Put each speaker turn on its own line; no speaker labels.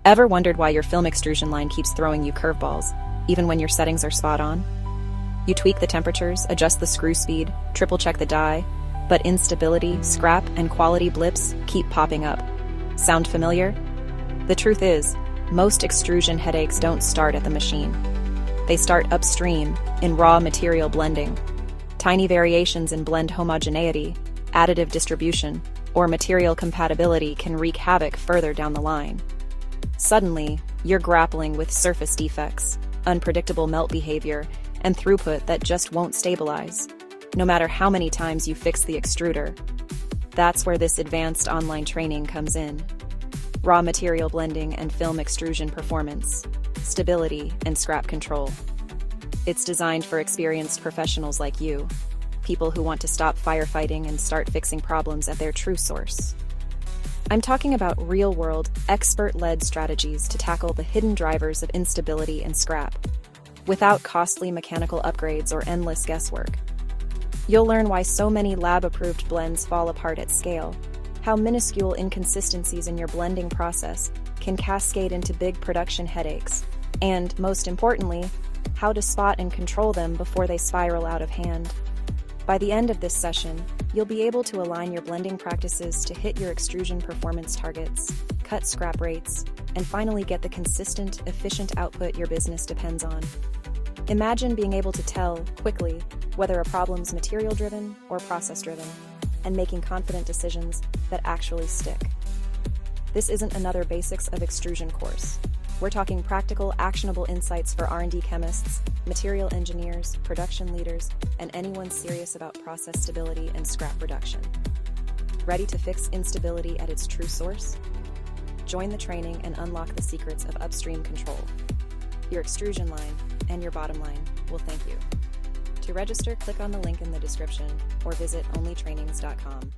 Ever wondered why your film extrusion line keeps throwing you curveballs, even when your settings are spot on? You tweak the temperatures, adjust the screw speed, triple-check the die, but instability, scrap, and quality blips keep popping up. Sound familiar? The truth is, most extrusion headaches don't start at the machine. They start upstream, in raw material blending. Tiny variations in blend homogeneity, additive distribution, or material compatibility can wreak havoc further down the line. Suddenly, you're grappling with surface defects, unpredictable melt behavior, and throughput that just won't stabilize, no matter how many times you fix the extruder. That's where this advanced online training comes in. Raw material blending and film extrusion performance, stability, and scrap control. It's designed for experienced professionals like you, people who want to stop firefighting and start fixing problems at their true source. I'm talking about real-world, expert-led strategies to tackle the hidden drivers of instability and scrap, without costly mechanical upgrades or endless guesswork. You'll learn why so many lab-approved blends fall apart at scale, how minuscule inconsistencies in your blending process can cascade into big production headaches, and, most importantly, how to spot and control them before they spiral out of hand. By the end of this session, you'll be able to align your blending practices to hit your extrusion performance targets, cut scrap rates, and finally get the consistent, efficient output your business depends on. Imagine being able to tell, quickly, whether a problem's material-driven or process-driven, and making confident decisions that actually stick. This isn't another basics of extrusion course. We're talking practical, actionable insights for R&D chemists, material engineers, production leaders, and anyone serious about process stability and scrap reduction. Ready to fix instability at its true source? Join the training and unlock the secrets of upstream control. Your extrusion line and your bottom line will thank you. To register, click on the link in the description or visit OnlyTRAININGS.com.